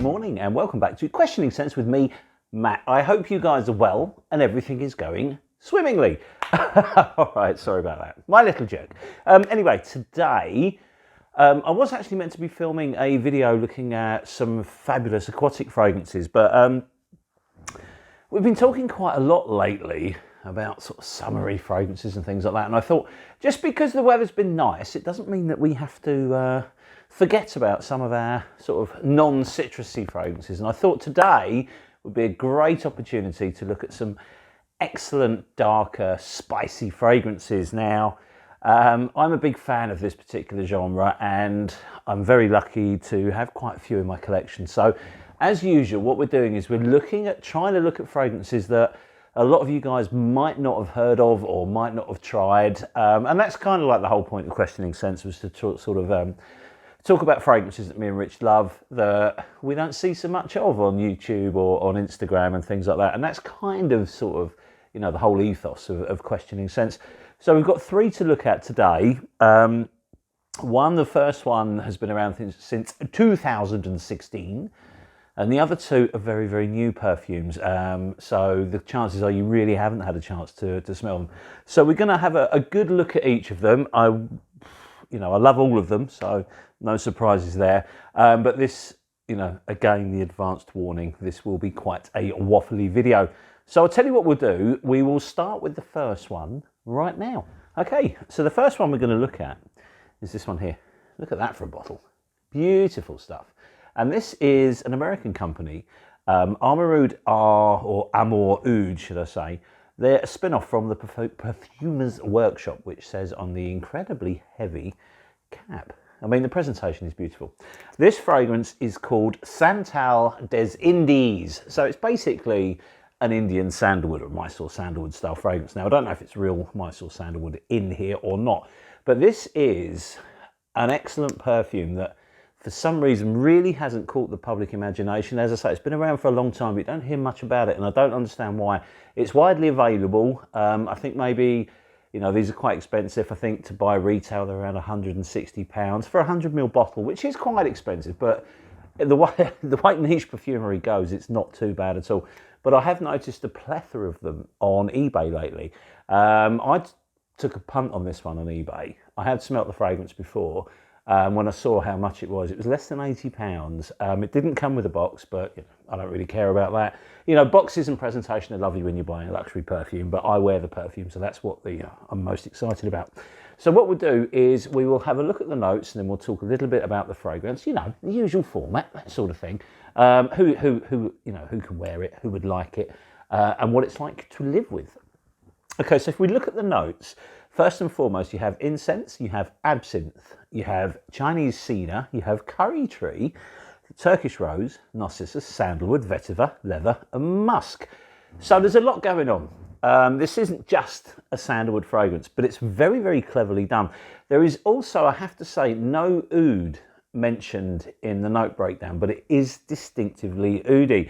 good morning and welcome back to Questioning Sense with me, Matt. I hope you guys are well and everything is going swimmingly. All right, sorry about that. My little joke. Anyway, today I was actually meant to be filming a video looking at some fabulous aquatic fragrances, but we've been talking quite a lot lately about sort of summery fragrances and things like that, and I thought just because the weather's been nice, it doesn't mean that we have to forget about some of our sort of non-citrusy fragrances. And I thought today would be a great opportunity to look at some excellent, darker, spicy fragrances. Now, I'm a big fan of this particular genre, and I'm very lucky to have quite a few in my collection. So, as usual, what we're doing is we're trying to look at fragrances that a lot of you guys might not have heard of or might not have tried. And that's kind of like the whole point of Questioning Sense, was to talk about fragrances that me and Rich love that we don't see so much of on YouTube or on Instagram and things like that. And that's kind of sort of, you know, the whole ethos of Questioning Sense. So we've got three to look at today. The first one has been around since 2016. And the other two are very, very new perfumes. So the chances are you really haven't had a chance to smell them. So we're going to have a good look at each of them. I love all of them, so no surprises there. But this, again, the advanced warning, this will be quite a waffly video. So I'll tell you what we'll do. We will start with the first one right now. Okay, so the first one we're going to look at is this one here. Look at that for a bottle. Beautiful stuff. And this is an American company, Amouroud, or Amouroud, should I say. They're a spin-off from the Perfumer's Workshop, which says on the incredibly heavy cap. I mean, the presentation is beautiful. This fragrance is called Santal des Indes. So it's basically an Indian sandalwood or Mysore sandalwood style fragrance. Now, I don't know if it's real Mysore sandalwood in here or not, but this is an excellent perfume that for some reason really hasn't caught the public imagination. As I say, it's been around for a long time, but you don't hear much about it, and I don't understand why. It's widely available. I think maybe, these are quite expensive. I think to buy retail, they're around £160 for a 100ml bottle, which is quite expensive, but the way niche perfumery goes, it's not too bad at all. But I have noticed a plethora of them on eBay lately. I took a punt on this one on eBay. I had smelt the fragrance before. When I saw how much it was less than £80. It didn't come with a box, but I don't really care about that. Boxes and presentation are lovely when you're buying a luxury perfume, but I wear the perfume, so that's what I'm most excited about. So what we'll do is we will have a look at the notes, and then we'll talk a little bit about the fragrance. The usual format, that sort of thing. Who can wear it, who would like it, and what it's like to live with. Okay, so if we look at the notes, first and foremost, you have incense, you have absinthe, you have Chinese cedar, you have curry tree, Turkish rose, narcissus, sandalwood, vetiver, leather, and musk. So there's a lot going on. This isn't just a sandalwood fragrance, but it's very, very cleverly done. There is also, I have to say, no oud mentioned in the note breakdown, but it is distinctively oudy.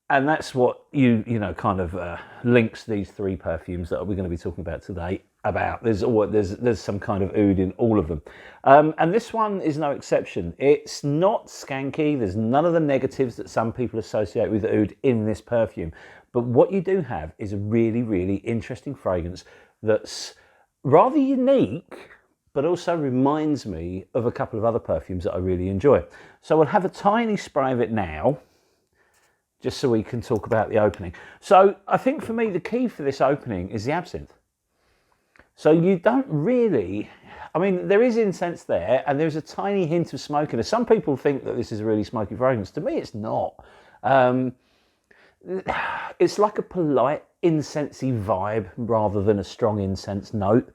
And that's what links these three perfumes that we're going to be talking about today about. There's some kind of oud in all of them. And this one is no exception. It's not skanky. There's none of the negatives that some people associate with oud in this perfume. But what you do have is a really, really interesting fragrance that's rather unique, but also reminds me of a couple of other perfumes that I really enjoy. So we'll have a tiny spray of it now, just so we can talk about the opening. So I think for me, the key for this opening is the absinthe. So you don't really, there is incense there, and there's a tiny hint of smokiness. Some people think that this is a really smoky fragrance. To me, it's not. It's like a polite, incensey vibe rather than a strong incense note.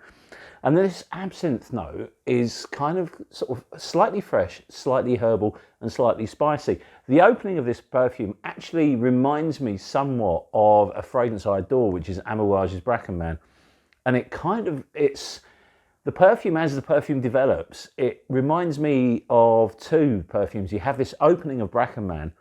And this absinthe note is kind of sort of slightly fresh, slightly herbal, and slightly spicy. The opening of this perfume actually reminds me somewhat of a fragrance I adore, which is Amouroud's Bracken Man. And the perfume, as the perfume develops, it reminds me of two perfumes. You have this opening of Bracken Man,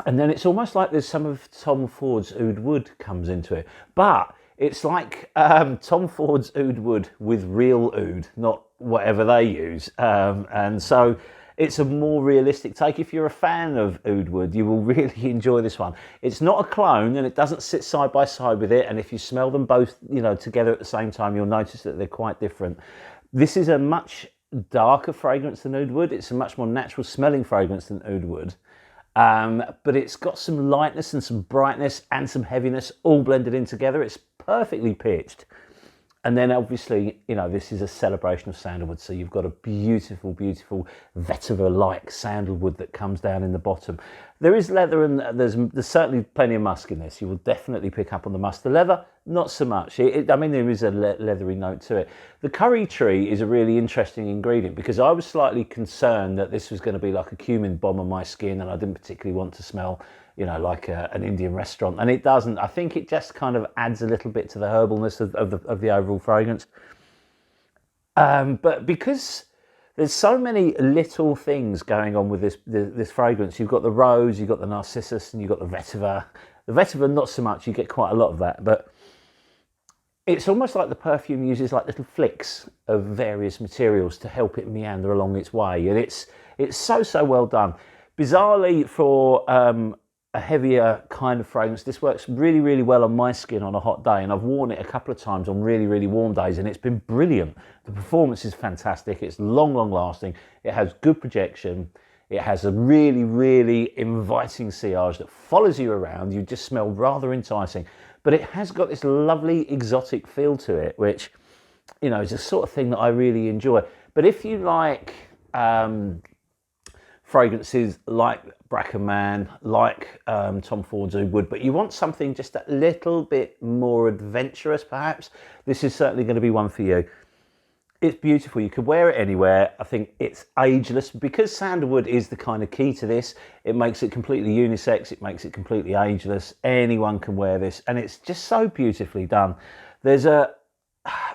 and then it's almost like there's some of Tom Ford's Oud Wood comes into it. But it's like Tom Ford's Oud Wood with real oud, not whatever they use. And so it's a more realistic take. If you're a fan of oud wood, you will really enjoy this one. It's not a clone, and it doesn't sit side by side with it, and if you smell them both, you know, together at the same time, you'll notice that they're quite different. This is a much darker fragrance than oud wood. It's a much more natural smelling fragrance than oud wood. But it's got some lightness and some brightness and some heaviness all blended in together. It's perfectly pitched. And then obviously, you know, this is a celebration of sandalwood. So you've got a beautiful, beautiful vetiver-like sandalwood that comes down in the bottom. There is leather and there's certainly plenty of musk in this. You will definitely pick up on the musk. The leather, not so much. I mean, there is a leathery note to it. The curry tree is a really interesting ingredient because I was slightly concerned that this was going to be like a cumin bomb on my skin, and I didn't particularly want to smell, you know, like an Indian restaurant, and it doesn't. I think it just kind of adds a little bit to the herbalness of the overall fragrance. But because there's so many little things going on with this fragrance, you've got the rose, you've got the narcissus, and you've got the vetiver. The vetiver, not so much. You get quite a lot of that, but it's almost like the perfume uses like little flicks of various materials to help it meander along its way, and it's so well done. Bizarrely, for a heavier kind of fragrance, this works really, really well on my skin on a hot day, and I've worn it a couple of times on really, really warm days, and it's been brilliant. The performance is fantastic. It's long lasting. It has good projection. It has a really, really inviting sillage that follows you around. You just smell rather enticing, but it has got this lovely exotic feel to it, which, you know, is the sort of thing that I really enjoy. But if you like fragrances like Bracken Man, like Tom Ford's Oud Wood, but you want something just a little bit more adventurous perhaps, this is certainly going to be one for you. It's beautiful. You could wear it anywhere. I think it's ageless because sandalwood is the kind of key to this. It makes it completely unisex. It makes it completely ageless. Anyone can wear this, and it's just so beautifully done. There's a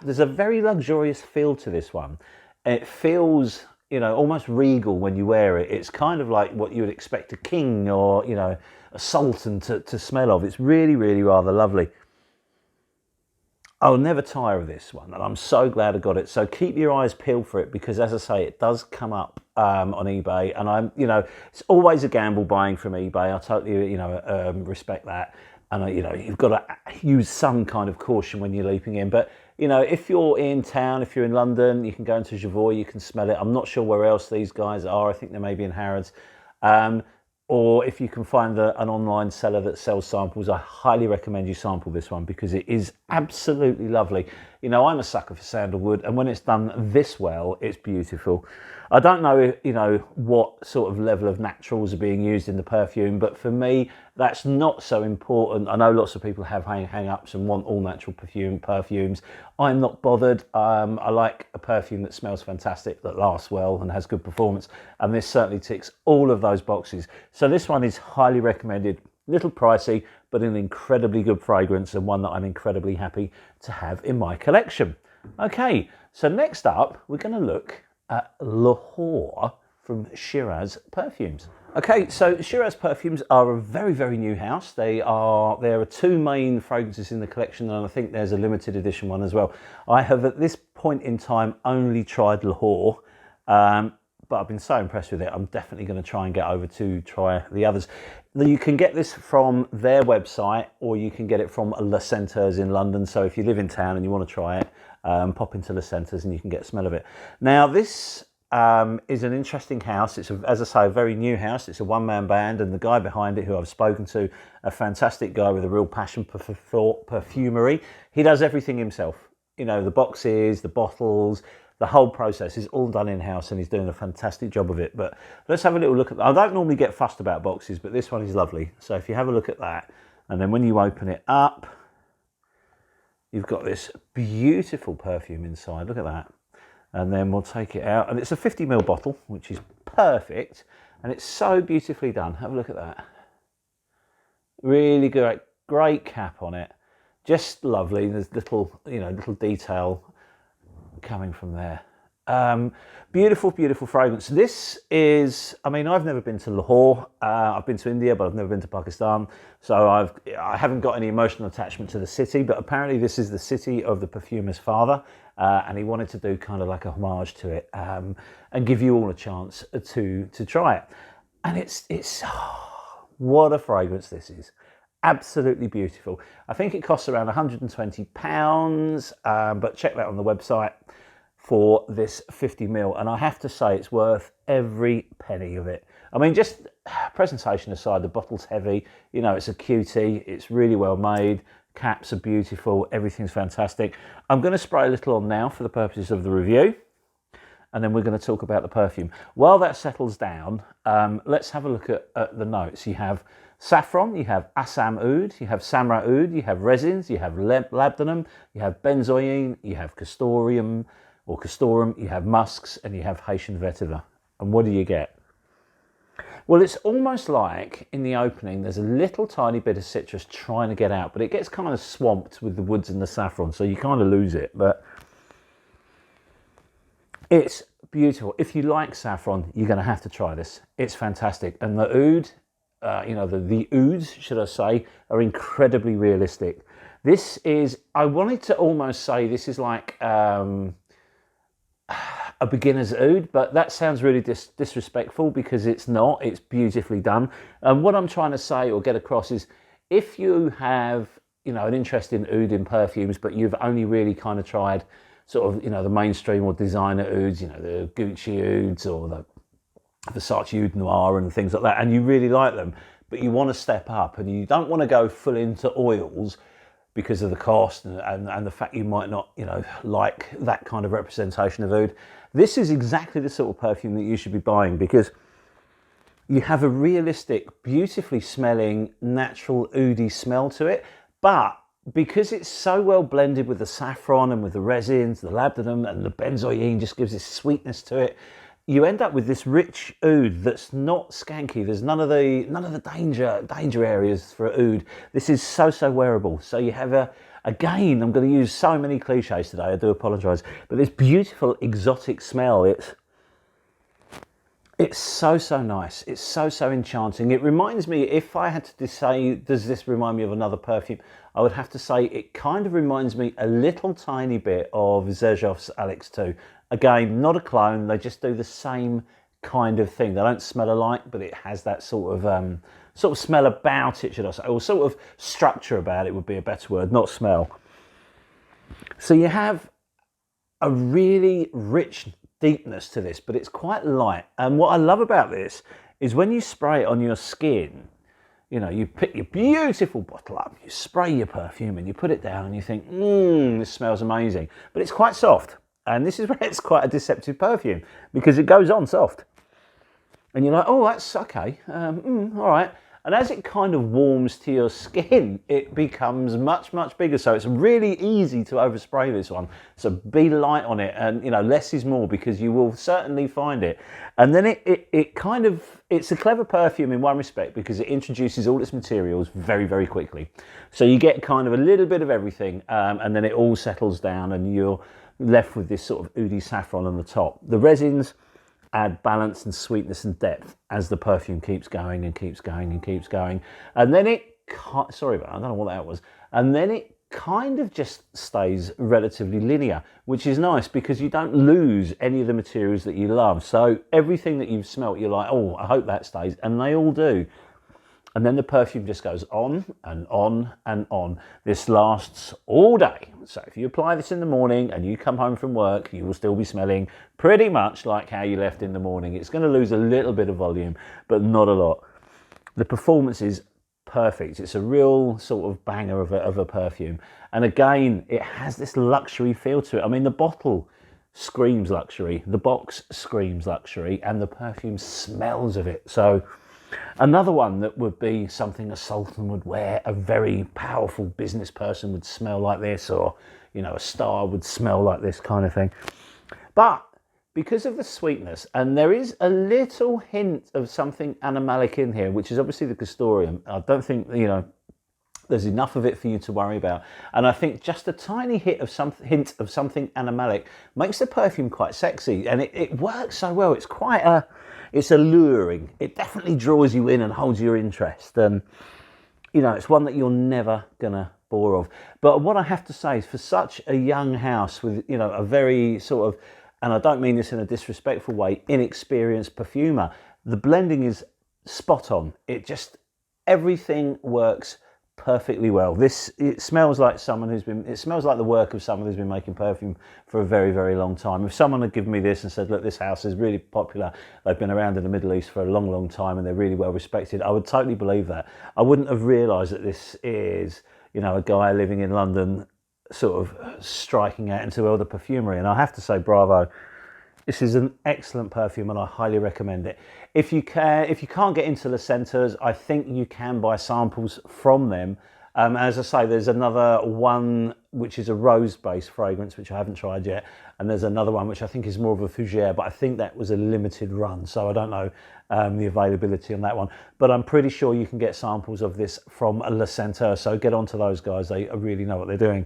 very luxurious feel to this one. It feels, you know, almost regal when you wear it. It's kind of like what you would expect a king or, you know, a sultan to smell of. It's really, really rather lovely. I'll never tire of this one, and I'm so glad I got it. So keep your eyes peeled for it because, as I say, it does come up on eBay, and I'm, you know, it's always a gamble buying from eBay. I totally, you know, respect that, and you know, you've got to use some kind of caution when you're leaping in. But you know, if you're in town, if you're in London, you can go into Javoy, you can smell it. I'm not sure where else these guys are. I think they may be in Harrods. Or if you can find an online seller that sells samples, I highly recommend you sample this one because it is absolutely lovely. You know, I'm a sucker for sandalwood, and when it's done this well, it's beautiful. I don't know, you know, what sort of level of naturals are being used in the perfume, but for me, that's not so important. I know lots of people have hang-ups and want all natural perfumes. I'm not bothered. I like a perfume that smells fantastic, that lasts well and has good performance, and this certainly ticks all of those boxes. So this one is highly recommended. Little pricey, but an incredibly good fragrance, and one that I'm incredibly happy to have in my collection. Okay, so next up, we're going to look at Lahore from Shiraz Perfumes. Okay, so Shiraz Perfumes are a very, very new house. There are two main fragrances in the collection, and I think there's a limited edition one as well. I have at this point in time only tried Lahore, but I've been so impressed with it, I'm definitely going to try and get over to try the others. You can get this from their website, or you can get it from Le Centres in London. So if you live in town and you want to try it, pop into Le Centres and you can get a smell of it. Now this is an interesting house. It's, as I say, a very new house. It's a one-man band, and the guy behind it, who I've spoken to, a fantastic guy with a real passion for perfumery. He does everything himself. You know, the boxes, the bottles, the whole process is all done in-house, and he's doing a fantastic job of it. But let's have a little look at that. I don't normally get fussed about boxes, but this one is lovely. So if you have a look at that, and then when you open it up, you've got this beautiful perfume inside. Look at that. And then we'll take it out, and it's a 50ml bottle, which is perfect, and it's so beautifully done. Have a look at that. Really great cap on it. Just lovely. There's little, you know, little detail coming from there. Beautiful, beautiful fragrance. This is, I mean, I've never been to Lahore. I've been to India, but I've never been to Pakistan. So I haven't got any emotional attachment to the city, but apparently this is the city of the perfumer's father. And he wanted to do kind of like a homage to it, and give you all a chance to try it. And it's what a fragrance this is. Absolutely beautiful. I think it costs around £120, but check that on the website for this 50ml, and I have to say it's worth every penny of it. I mean, just presentation aside, the bottle's heavy, you know, it's a cutie, it's really well made, caps are beautiful, everything's fantastic. I'm going to spray a little on now for the purposes of the review, and then we're going to talk about the perfume. While that settles down, let's have a look at the notes. You have saffron, you have Assam oud, you have Samra oud, you have resins, you have labdanum, you have benzoin, you have castoreum, you have musks, and you have Haitian vetiver. And what do you get? Well, it's almost like in the opening there's a little tiny bit of citrus trying to get out, but it gets kind of swamped with the woods and the saffron, so you kind of lose it. But it's beautiful. If you like saffron, you're going to have to try this. It's fantastic. And the oud, you know, the ouds, should I say, are incredibly realistic. This is, I wanted to almost say this is like a beginner's oud, but that sounds really disrespectful, because it's not. It's beautifully done. And what I'm trying to say or get across is, if you have, you know, an interest in oud in perfumes, but you've only really kind of tried sort of, you know, the mainstream or designer ouds, you know, the Gucci ouds or the Versace Oud Noir and things like that, and you really like them, but you want to step up and you don't want to go full into oils because of the cost and the fact you might not, you know, like that kind of representation of oud. This is exactly the sort of perfume that you should be buying, because you have a realistic, beautifully smelling, natural oudy smell to it, but because it's so well blended with the saffron and with the resins, the labdanum and the benzoin just gives this sweetness to it, you end up with this rich oud that's not skanky. There's none of the danger areas for oud. This is so wearable. So you have again, I'm going to use so many cliches today, I do apologise, but this beautiful exotic smell, it's so nice. It's so enchanting. It reminds me, if I had to say, does this remind me of another perfume? I would have to say it kind of reminds me a little tiny bit of Xerjoff's Alex 2. Again, not a clone. They just do the same kind of thing. They don't smell alike, but it has that sort of smell about it, should I say, or sort of structure about it would be a better word, not smell. So you have a really rich deepness to this, but it's quite light. And what I love about this is when you spray it on your skin, you know, you pick your beautiful bottle up, you spray your perfume and you put it down and you think, this smells amazing. But it's quite soft. And this is where it's quite a deceptive perfume, because it goes on soft. And you're like, oh, that's okay, all right. And as it kind of warms to your skin, it becomes much bigger. So it's really easy to overspray this one. So be light on it, and, you know, less is more, because you will certainly find it. And then it's a clever perfume in one respect, because it introduces all its materials very quickly. So you get kind of a little bit of everything, and then it all settles down and you're left with this sort of oudy saffron on the top. The resins add balance and sweetness and depth as the perfume keeps going and keeps going and keeps going. And then I don't know what that was. And then it kind of just stays relatively linear, which is nice, because you don't lose any of the materials that you love. So everything that you've smelt, you're like, oh, I hope that stays. And they all do. And then the perfume just goes on and on and on. This lasts all day. So if you apply this in the morning and you come home from work, you will still be smelling pretty much like how you left in the morning. It's going to lose a little bit of volume, but not a lot. The performance is perfect. It's a real sort of banger of a perfume. And again, it has this luxury feel to it. I mean, the bottle screams luxury, the box screams luxury, and the perfume smells of it. So another one that would be something a sultan would wear, a very powerful business person would smell like this, or, you know, a star would smell like this kind of thing. But because of the sweetness, and there is a little hint of something animalic in here, which is obviously the castoreum. I don't think, you know, There's enough of it for you to worry about. And I think just a tiny hint of something animalic makes the perfume quite sexy. And it works so well. It's it's alluring. It definitely draws you in and holds your interest. And, you know, it's one that you're never going to bore of. But what I have to say is, for such a young house with, you know, a very sort of, and I don't mean this in a disrespectful way, inexperienced perfumer, the blending is spot on. Everything works perfectly well. It smells like it smells like the work of someone who's been making perfume for a very, very long time. If someone had given me this and said, look, this house is really popular, they've been around in the Middle East for a long, long time and they're really well respected, I would totally believe that. I wouldn't have realised that this is, you know, a guy living in London sort of striking out into all the perfumery. And I have to say, bravo. This is an excellent perfume and I highly recommend it. If you can't get into the centres, I think you can buy samples from them. As I say, there's another one which is a rose-based fragrance, which I haven't tried yet. And there's another one which I think is more of a fougere, but I think that was a limited run. So I don't know the availability on that one. But I'm pretty sure you can get samples of this from Le Centre. So get onto those guys. They really know what they're doing.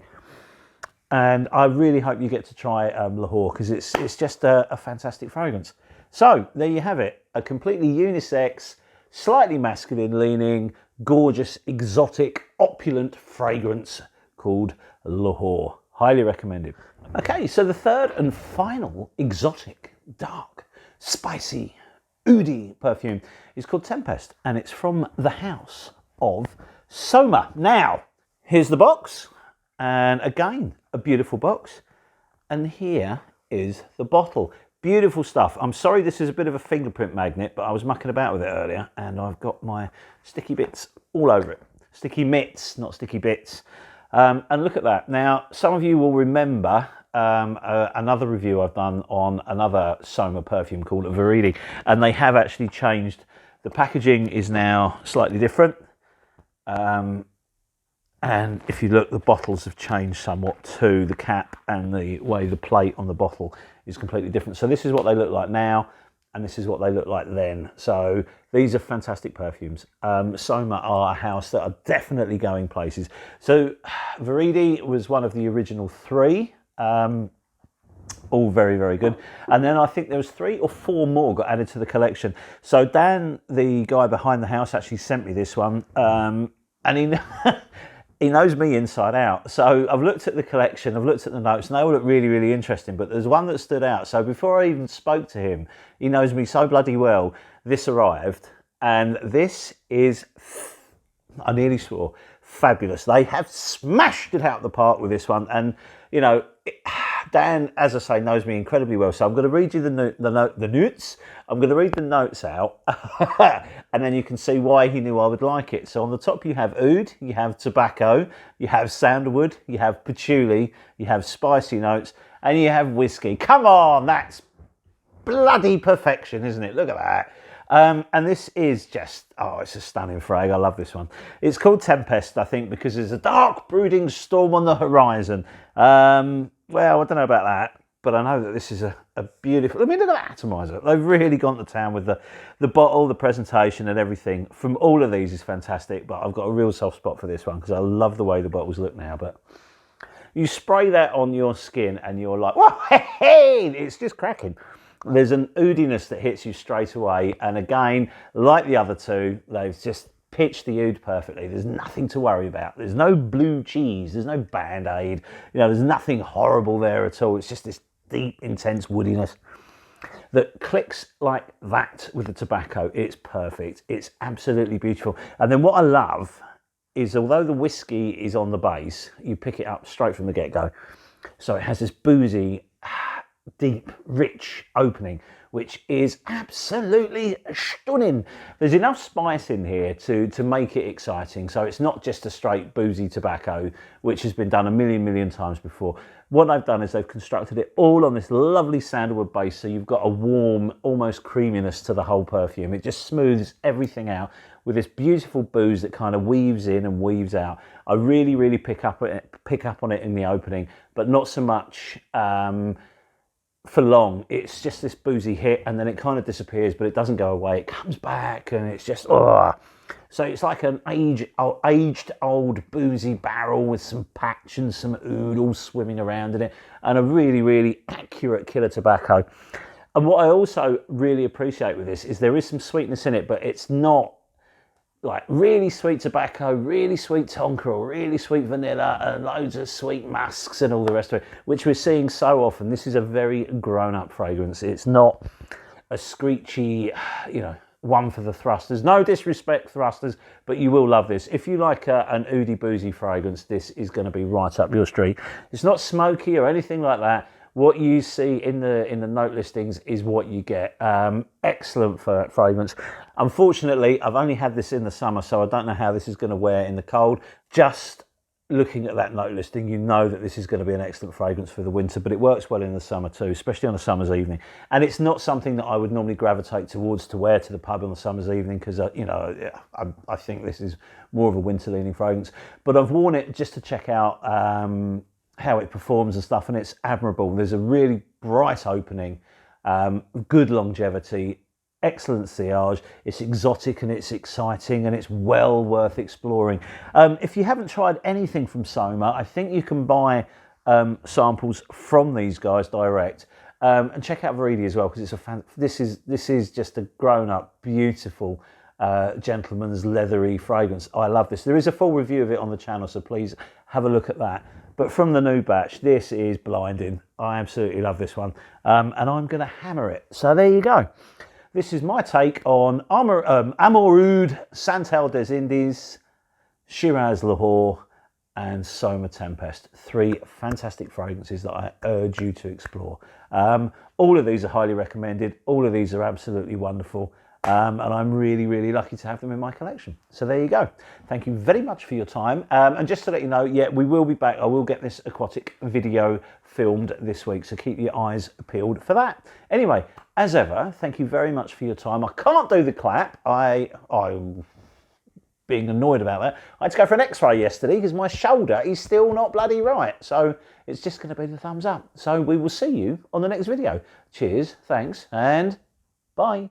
And I really hope you get to try Lahore, because it's just a fantastic fragrance. So there you have it, a completely unisex, slightly masculine leaning, gorgeous, exotic, opulent fragrance called Lahore. Highly recommended. Okay, so the third and final exotic, dark, spicy, oudi perfume is called Tempest, and it's from the house of Soma. Now, here's the box, and again, a beautiful box, and here is the bottle. Beautiful stuff. I'm sorry this is a bit of a fingerprint magnet, but I was mucking about with it earlier and I've got my sticky bits all over it. Sticky mitts, not sticky bits. And look at that. Now, some of you will remember another review I've done on another Soma perfume called Veridi, and they have actually changed. The packaging is now slightly different. And if you look, the bottles have changed somewhat too. The cap and the way the plate on the bottle is completely different. So this is what they look like now, and this is what they look like then. So these are fantastic perfumes. Soma are a house that are definitely going places. So Veridi was one of the original three. All very, very good. And then I think there was 3 or 4 more got added to the collection. So Dan, the guy behind the house, actually sent me this one. And he... He knows me inside out. So I've looked at the collection, I've looked at the notes, and they all look really, really interesting. But there's one that stood out. So before I even spoke to him, he knows me so bloody well. This arrived, and this is, I nearly swore, fabulous. They have smashed it out the park with this one. And, you know, Dan, as I say, knows me incredibly well. So I'm going to read you the notes. I'm going to read the notes out, and then you can see why he knew I would like it. So on the top you have oud, you have tobacco, you have sandalwood, you have patchouli, you have spicy notes, and you have whiskey. Come on, that's bloody perfection, isn't it? Look at that. And this is just, oh, it's a stunning frag. I love this one. It's called Tempest, I think, because there's a dark, brooding storm on the horizon. Well, I don't know about that, but I know that this is a beautiful... I mean, look at that atomizer. They've really gone to town with the bottle, the presentation and everything. From all of these is fantastic, but I've got a real soft spot for this one because I love the way the bottles look now. But you spray that on your skin and you're like, whoa, hey, it's just cracking. There's an oudiness that hits you straight away. And again, like the other two, they've just pitched the oud perfectly. There's nothing to worry about. There's no blue cheese. There's no Band-Aid. You know, there's nothing horrible there at all. It's just this deep, intense woodiness that clicks like that with the tobacco. It's perfect. It's absolutely beautiful. And then what I love is, although the whiskey is on the base, you pick it up straight from the get-go. So it has this boozy, deep, rich opening, which is absolutely stunning. There's enough spice in here to make it exciting. So it's not just a straight boozy tobacco, which has been done a million times before. What they've done is they've constructed it all on this lovely sandalwood base. So you've got a warm, almost creaminess to the whole perfume. It just smooths everything out with this beautiful booze that kind of weaves in and weaves out. I really pick up on it in the opening, but not so much for long. It's just this boozy hit, and then it kind of disappears, but it doesn't go away. It comes back, and it's just, oh. So it's like an aged old boozy barrel with some patch and some oud all swimming around in it, and a really, really accurate killer tobacco. And what I also really appreciate with this is there is some sweetness in it, but it's not like really sweet tobacco, really sweet tonka, or really sweet vanilla, and loads of sweet musks and all the rest of it, which we're seeing so often. This is a very grown-up fragrance. It's not a screechy, you know, one for the thrusters. No disrespect, thrusters, but you will love this. If you like an oudie boozy fragrance, this is going to be right up your street. It's not smoky or anything like that. What you see in the note listings is what you get. Excellent for fragrance. Unfortunately, I've only had this in the summer, so I don't know how this is going to wear in the cold. Just looking at that note listing, you know that this is going to be an excellent fragrance for the winter, but it works well in the summer too, especially on a summer's evening. And it's not something that I would normally gravitate towards to wear to the pub on a summer's evening, because you know, I think this is more of a winter-leaning fragrance. But I've worn it just to check out how it performs and stuff, and it's admirable. There's a really bright opening, good longevity, excellent sillage. It's exotic and it's exciting, and it's well worth exploring. If you haven't tried anything from Soma, I think you can buy samples from these guys direct, and check out Veridi as well, because it's this is just a grown-up, beautiful, gentleman's leathery fragrance. I love this. There is a full review of it on the channel, so please have a look at that. But from the new batch, this is blinding. I absolutely love this one, and I'm going to hammer it. So there you go. This is my take on Amouroud, Santal des Indes, Shiraz Lahore, and Soma Tempest. 3 fantastic fragrances that I urge you to explore. All of these are highly recommended. All of these are absolutely wonderful. And I'm really, really lucky to have them in my collection. So there you go. Thank you very much for your time. And just to let you know, yeah, we will be back. I will get this aquatic video filmed this week, so keep your eyes peeled for that. Anyway, as ever, thank you very much for your time. I can't do the clap. I'm being annoyed about that. I had to go for an x-ray yesterday because my shoulder is still not bloody right. So it's just going to be the thumbs up. So we will see you on the next video. Cheers, thanks, and bye.